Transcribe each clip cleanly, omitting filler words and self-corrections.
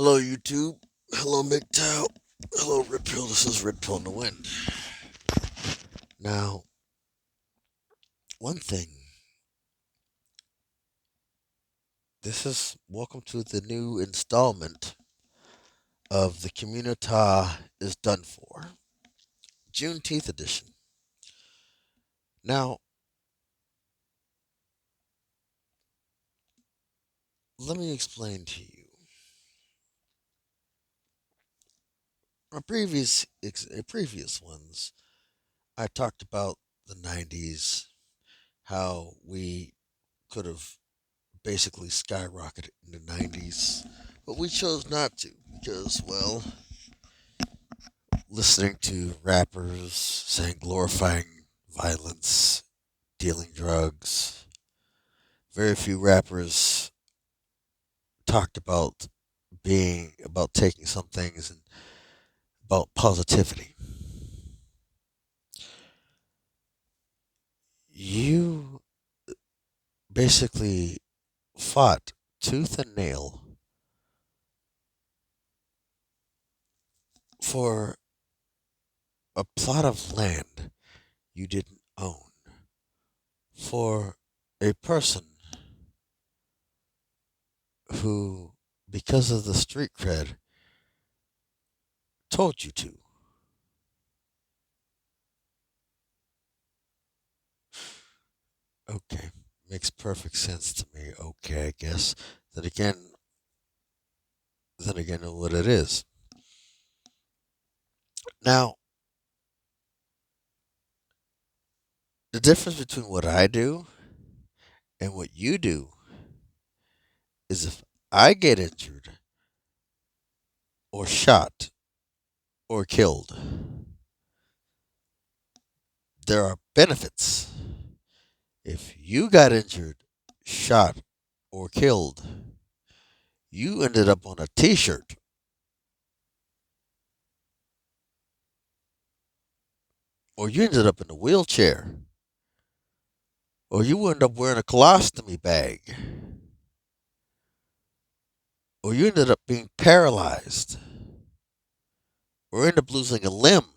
Hello, YouTube. Hello, MGTOW. Hello, Red Pill. This is Red Pill in the Wind. Now, one thing. This is welcome to the new installment of the Communitha is done for Juneteenth edition. Now, let me explain to you. Our previous ones, I talked about the '90s, how we could have basically skyrocketed in the '90s, but we chose not to because, well, listening to rappers saying glorifying violence, dealing drugs. Very few rappers talked about about taking some things and about positivity. You basically fought tooth and nail for a plot of land you didn't own, for a person who, because of the street cred, told you to. Okay, makes perfect sense to me. Okay, I guess. Then again, then again, what it is. Now, the difference between what I do and what you do is if I get injured or shot or killed, there are benefits. If you got injured, shot, or killed, you ended up on a t shirt, or you ended up in a wheelchair, or you end up wearing a colostomy bag, or you ended up being paralyzed, or end up losing a limb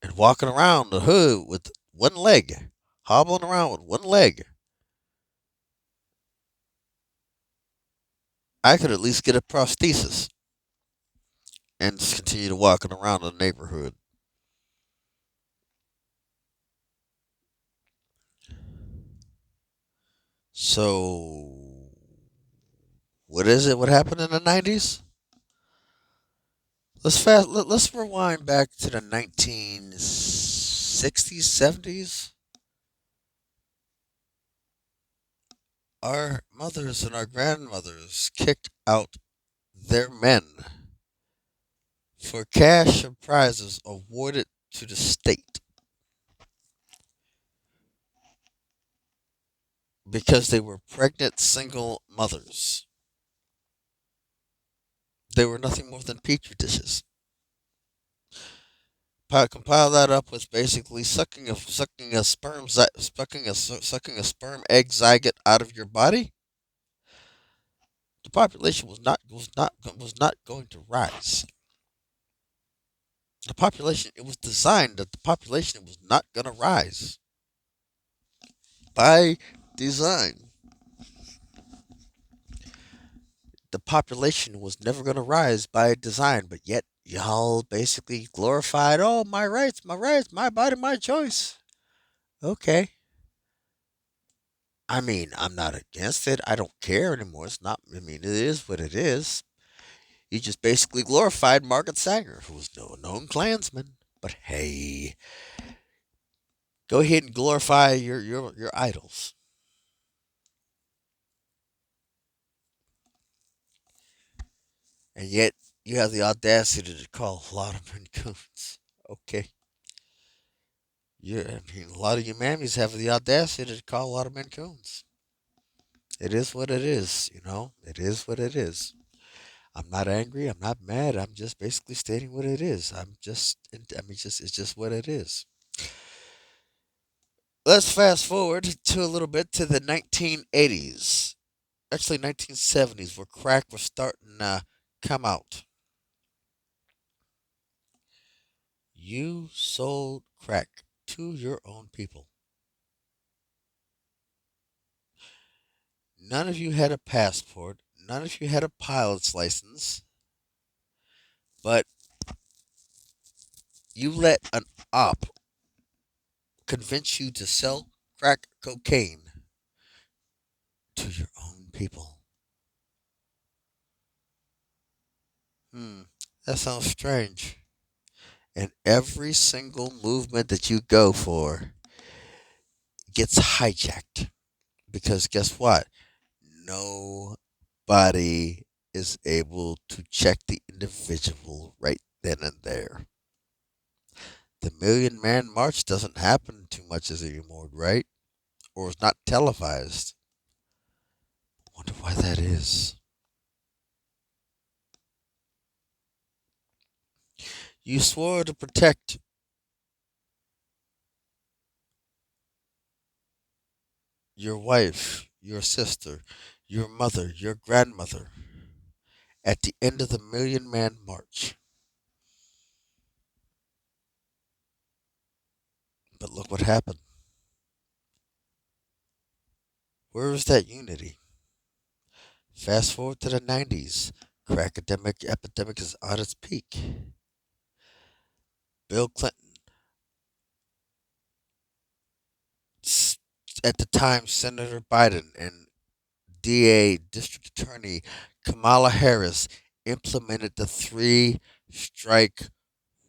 and walking around the hood with one leg, hobbling around with one leg. I could at least get a prosthesis and just continue to walking around the neighborhood. So, what is it? What happened in the '90s? Let's rewind back to the 1960s, '70s. Our mothers and our grandmothers kicked out their men for cash and prizes awarded to the state because they were pregnant single mothers. They were nothing more than petri dishes. Compile that up with basically sucking a sperm egg zygote out of your body. The population was not going to rise. The population, it was designed that the population was not going to rise by design. The population was never going to rise by design, but yet y'all basically glorified, oh, my rights, my body, my choice. Okay. I mean, I'm not against it. I don't care anymore. It's not, I mean, it is what it is. You just basically glorified Margaret Sanger, who was no known Klansman. But hey, go ahead and glorify your idols. And yet, you have the audacity to call a lot of men coons. Okay. I mean, a lot of you mammies have the audacity to call a lot of men coons. It is what it is, you know? It is what it is. I'm not angry. I'm not mad. I'm just basically stating what it is. It's just what it is. Let's fast forward to a little bit to the 1980s. actually 1970s, where crack was starting to come out. You sold crack to your own people. None of you had a passport. None of you had a pilot's license. But you let an op convince you to sell crack cocaine to your own people. Hmm, that sounds strange. And every single movement that you go for gets hijacked. Because guess what? Nobody is able to check the individual right then and there. The Million Man March doesn't happen too much as anymore, right? Or is not televised. Wonder why that is. You swore to protect your wife, your sister, your mother, your grandmother at the end of the Million Man March. But look what happened. Where is that unity? Fast forward to the 90s. Crack epidemic is at its peak. Bill Clinton, at the time Senator Biden, and DA District Attorney Kamala Harris implemented the three strike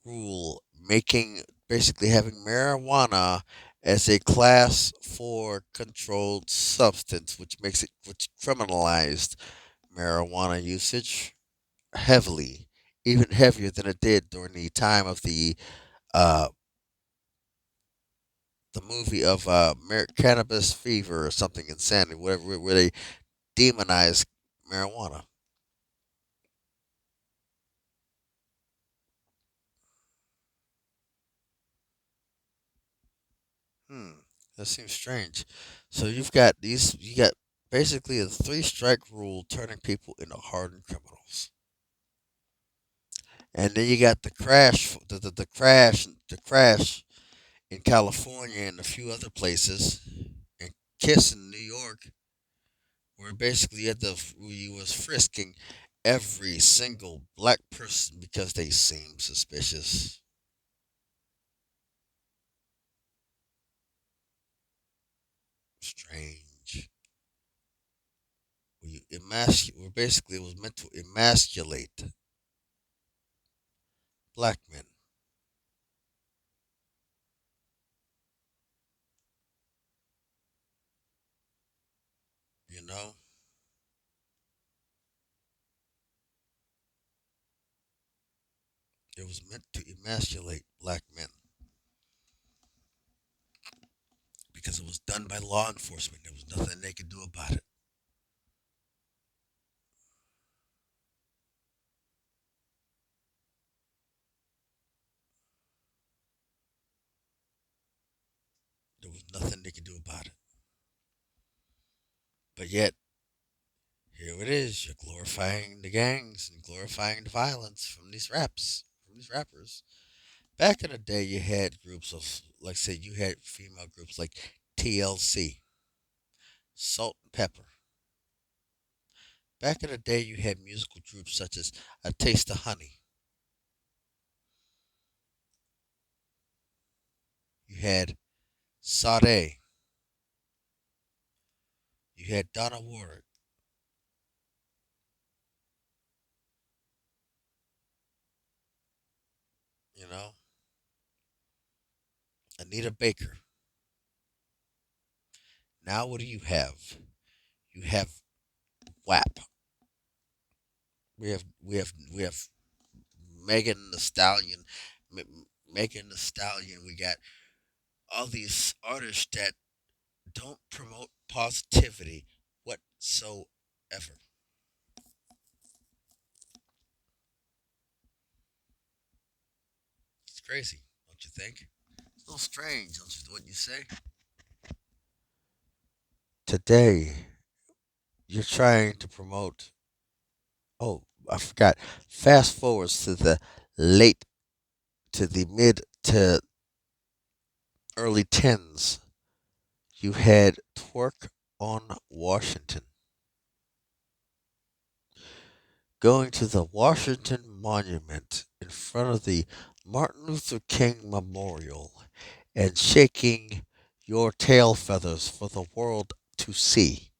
rule, making basically having marijuana as a class 4 controlled substance, which criminalized marijuana usage heavily, even heavier than it did during the time of uh, the movie of Cannabis Fever or something insanity, whatever, where they demonized marijuana. Hmm, that seems strange. So you got basically a three strike rule turning people into hardened criminals. And then you got the crash in California and a few other places, and Kiss in New York, where basically he was frisking every single black person because they seemed suspicious. Strange. Where basically it was meant to emasculate black men, you know? It was meant to emasculate black men because it was done by law enforcement. There was nothing they could do about it. There was nothing they could do about it. But yet, here it is. You're glorifying the gangs and glorifying the violence from these rappers. Back in the day, you had groups of, like, say, you had female groups like TLC, Salt and Pepper. Back in the day, you had musical groups such as A Taste of Honey. You had Sade. You had Donna Ward. You know, Anita Baker. Now, what do you have? You have WAP. We have Megan the Stallion. Megan the Stallion. We got all these artists that don't promote positivity whatsoever. It's crazy, don't you think? It's a little strange, what you say? Today, you're trying to promote. Oh, I forgot. Fast forwards to the late to the mid to early tens. You had Twerk on Washington. Going to the Washington Monument in front of the Martin Luther King Memorial and shaking your tail feathers for the world to see.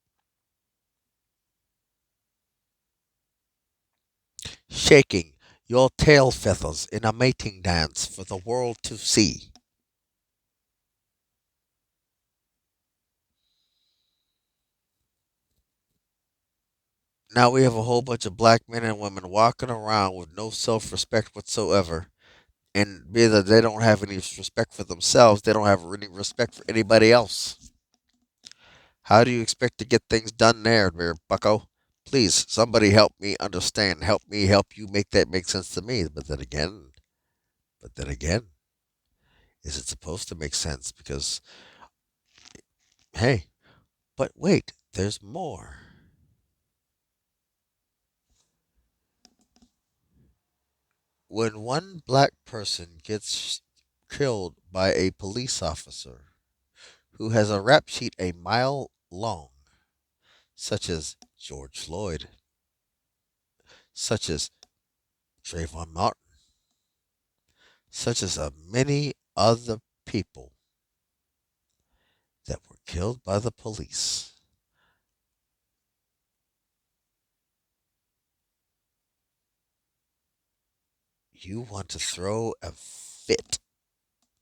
Shaking your tail feathers in a mating dance for the world to see. Now we have a whole bunch of black men and women walking around with no self respect whatsoever. And being that they don't have any respect for themselves, they don't have any respect for anybody else. How do you expect to get things done there, bucko? Please, somebody help me understand. Help me help you make that make sense to me. But then again, is it supposed to make sense? Because, hey, but wait, there's more. When one black person gets killed by a police officer who has a rap sheet a mile long, such as George Floyd, such as Trayvon Martin, such as many other people that were killed by the police, you want to throw a fit.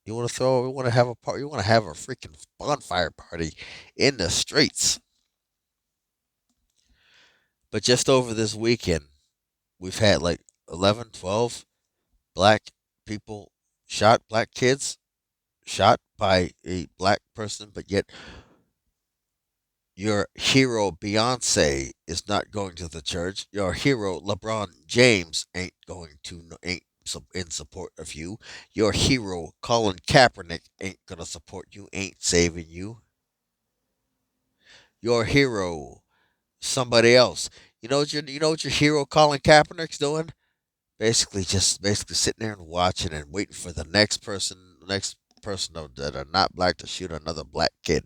You want to have a party, you want to have a freaking bonfire party in the streets. But just over this weekend, we've had like 11, 12 black people shot, black kids shot by a black person, but yet your hero Beyonce is not going to the church. Your hero LeBron James ain't in support of you. Your hero Colin Kaepernick ain't gonna support you. Ain't saving you. Your hero somebody else. You know what your hero Colin Kaepernick's doing? Basically sitting there and watching and waiting for the next person that are not black to shoot another black kid.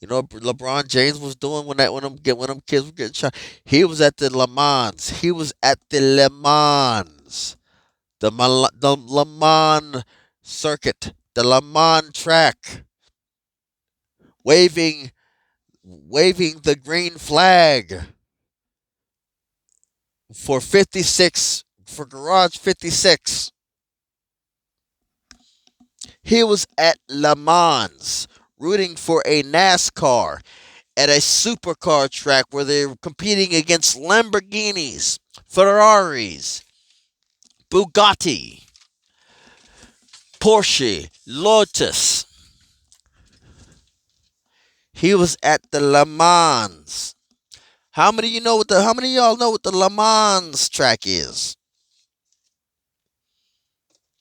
You know what LeBron James was doing when them kids were getting shot? He was at the Le Mans. He was at the Le Mans, the Le Mans circuit, the Le Mans track, waving waving the green flag for 56 for Garage 56. He was at Le Mans rooting for a NASCAR at a supercar track where they're competing against Lamborghinis, Ferraris, Bugatti, Porsche, Lotus. He was at the Le Mans. How many of y'all know what the Le Mans track is?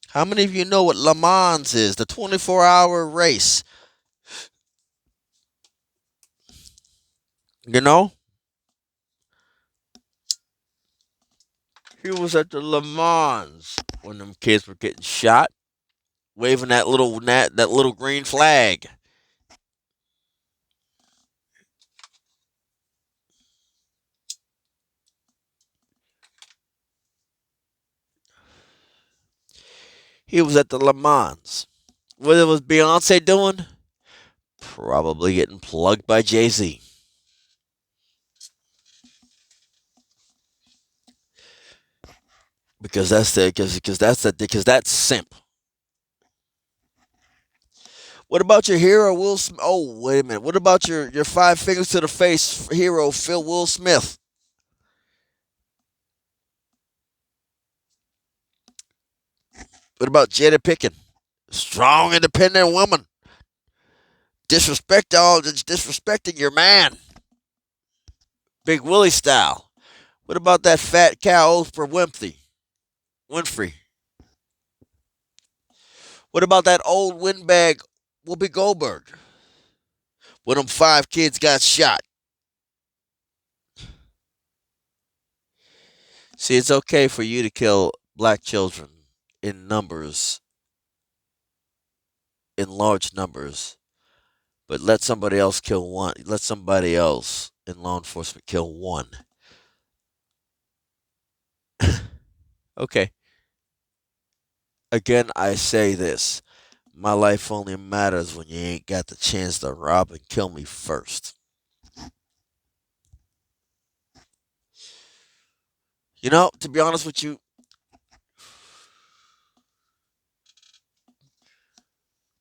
How many of you know what Le Mans is? The 24-hour race. You know? He was at the Le Mans when them kids were getting shot, waving that little green flag. He was at the Le Mans. What was Beyonce doing? Probably getting plugged by Jay-Z. Because that's simp. What about your hero Will Smith? Oh, wait a minute. What about your five fingers to the face hero Phil Will Smith? What about Jada Pickett? Strong, independent woman. Disrespecting your man. Big Willie style. What about that fat cow Oprah Winfrey? What about that old windbag Whoopi Goldberg? When them five kids got shot. See, it's okay for you to kill black children in numbers, in large numbers, but let somebody else kill one. Let somebody else in law enforcement kill one. Okay. Again, I say this. My life only matters when you ain't got the chance to rob and kill me first. You know, to be honest with you,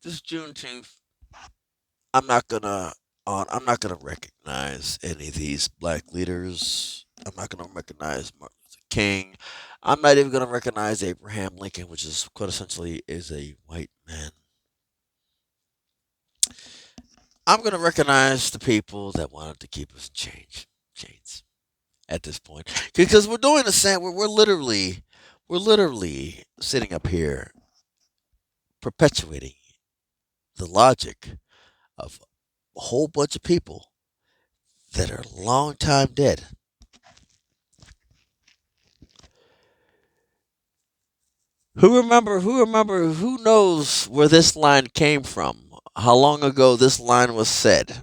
this Juneteenth, I'm not gonna recognize any of these black leaders. I'm not gonna recognize Martin Luther King. I'm not even gonna recognize Abraham Lincoln, which is quite essentially is a white man. I'm gonna recognize the people that wanted to keep us in chains at this point, because we're doing the same. We're literally sitting up here perpetuating the logic of a whole bunch of people that are long time dead. Who knows where this line came from? How long ago this line was said?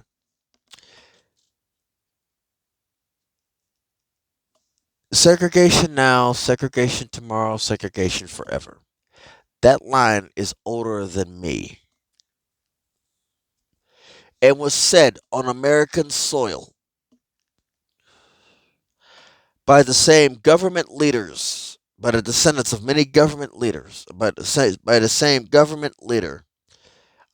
Segregation now, segregation tomorrow, segregation forever. That line is older than me and was said on American soil by the same government leaders, by the descendants of many government leaders, by the same government leader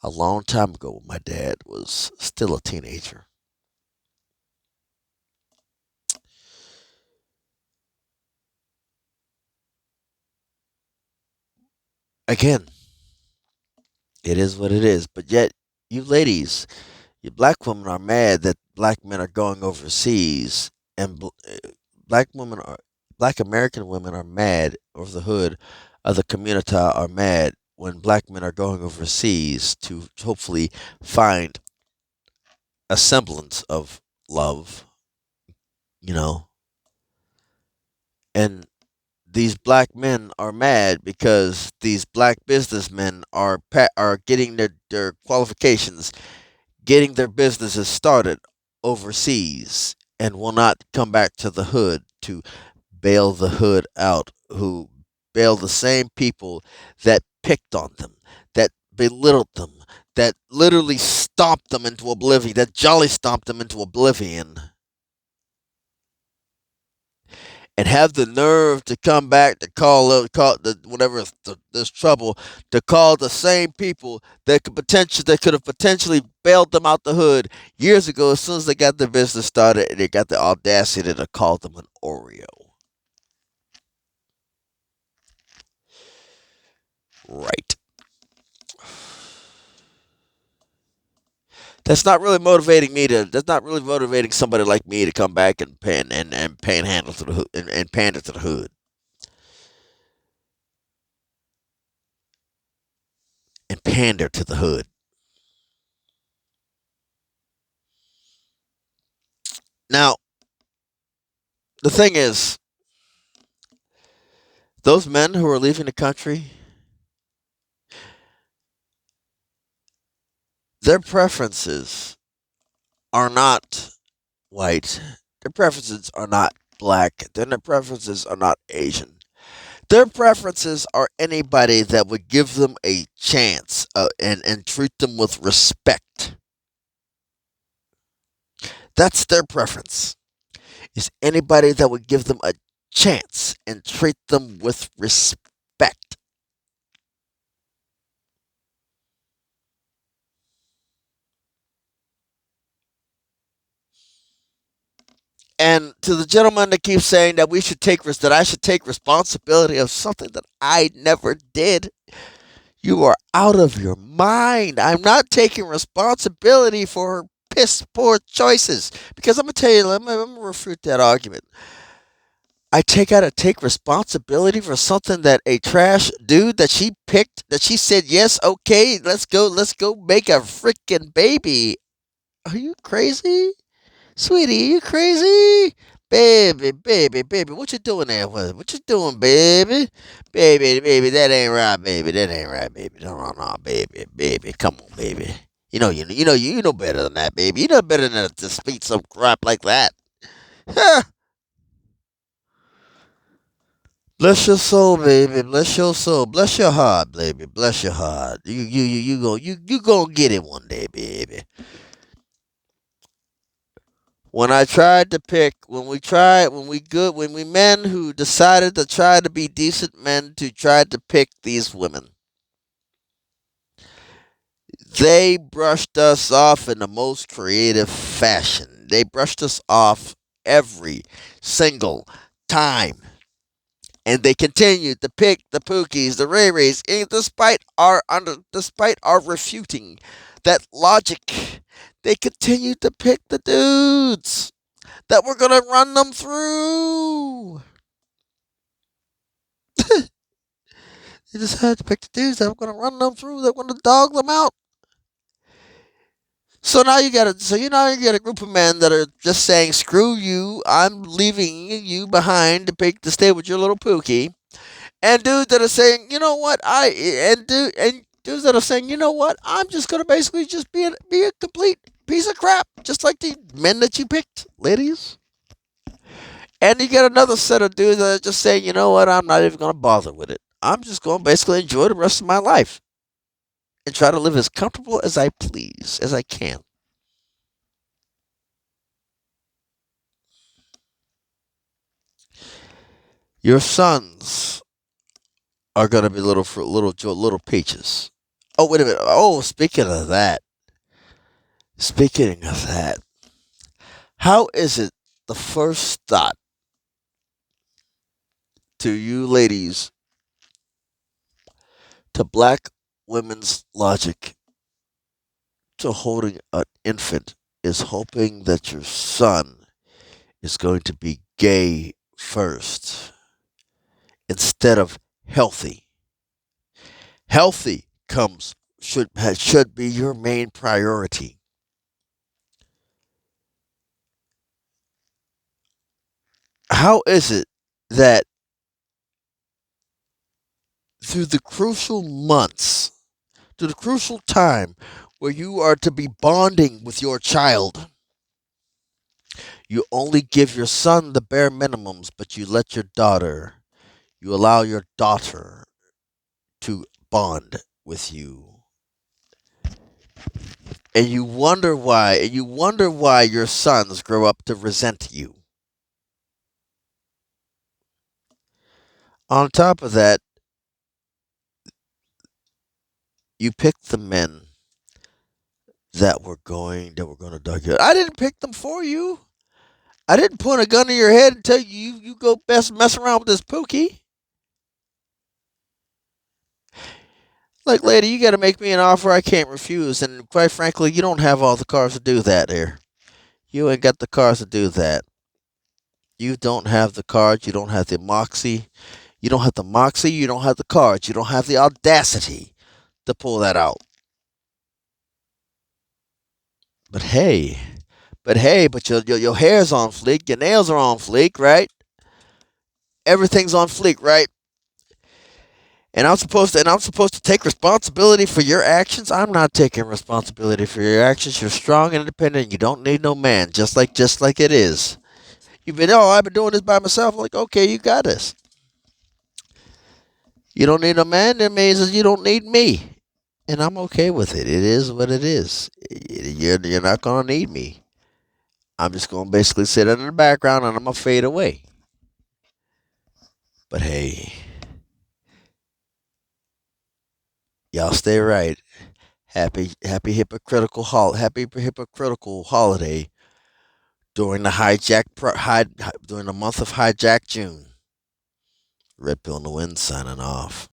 a long time ago when my dad was still a teenager. Again, it is what it is. But yet, you ladies, you black women are mad that black men are going overseas, and black women are black American women are mad, or the hood of the Communitha are mad when black men are going overseas to hopefully find a semblance of love, you know. And these black men are mad because these black businessmen are getting their qualifications, getting their businesses started overseas, and will not come back to the hood to bail the hood out, who bail the same people that picked on them, that belittled them, that literally stomped them into oblivion, that jolly stomped them into oblivion, and have the nerve to come back to call the whatever there's trouble, to call the same people that could have potentially bailed them out the hood years ago as soon as they got their business started, and they got the audacity to call them an Oreo. Right. That's not really motivating somebody like me to come back and panhandle to the hood and pander to the hood and pander to the hood. Now, the thing is, those men who are leaving the country, their preferences are not white. Their preferences are not black. Their preferences are not Asian. Their preferences are anybody that would give them a chance, and treat them with respect. That's their preference. Is anybody that would give them a chance and treat them with respect. And to the gentleman that keeps saying that that I should take responsibility of something that I never did, you are out of your mind. I'm not taking responsibility for her piss poor choices, because I'm gonna tell you, I'm gonna refute that argument. Gotta take responsibility for something that a trash dude that she picked, that she said yes, okay, let's go make a freaking baby. Are you crazy? Sweetie, are you crazy? Baby, what you doing there? What you doing, baby? Baby, that ain't right, baby. That ain't right, baby. No, baby. Come on, baby. You know better than that, baby. You know better than to speak some crap like that. Huh. Bless your soul, baby. Bless your soul. Bless your heart, baby. Bless your heart. You gonna get it one day, baby. When I tried to pick, when we men who decided to try to be decent men to try to pick these women, they brushed us off in the most creative fashion. They brushed us off every single time. And they continued to pick the Pookies, the Ray Rays, and despite our refuting that logic, they continued to pick the dudes that were gonna run them through. They decided to pick the dudes that were gonna run them through, that were gonna dog them out. So you got a group of men that are just saying, "Screw you! I'm leaving you behind to stay with your little Pookie." And dudes that are saying, "You know what? And dudes that are saying, "You know what? I'm just gonna basically just be a complete piece of crap, just like the men that you picked, ladies." And you get another set of dudes that are just saying, "You know what? I'm not even gonna bother with it. I'm just gonna basically enjoy the rest of my life and try to live as comfortable as I please, as I can." Your sons are gonna be little peaches. Oh, wait a minute. Oh, speaking of that, how is it the first thought to you ladies to black women's logic to holding an infant is hoping that your son is going to be gay first instead of healthy? Healthy comes should be your main priority. How is it that through the crucial months, through the crucial time where you are to be bonding with your child, you only give your son the bare minimums, but you allow your daughter to bond with you. And you wonder why your sons grow up to resent you. On top of that, you picked the men that were going to dog you. I didn't pick them for you. I didn't point a gun to your head and tell you go best mess around with this Pookie. Like, lady, you got to make me an offer I can't refuse, and quite frankly, you don't have all the cars to do that here. You ain't got the cars to do that. You don't have the cards. You don't have the moxie. You don't have the moxie. You don't have the cards. You don't have the audacity to pull that out. But hey, but your hair's on fleek. Your nails are on fleek, right? Everything's on fleek, right? And I'm supposed to take responsibility for your actions. I'm not taking responsibility for your actions. You're strong and independent. You don't need no man. Just like it is. I've been doing this by myself. I'm like, okay, you got this. You don't need a man. That means you don't need me, and I'm okay with it. It is what it is. You're not gonna need me. I'm just gonna basically sit in the background and I'm gonna fade away. But hey, y'all stay right. Happy hypocritical holiday during during the month of hijack June. Red Pill in the Wind signing off.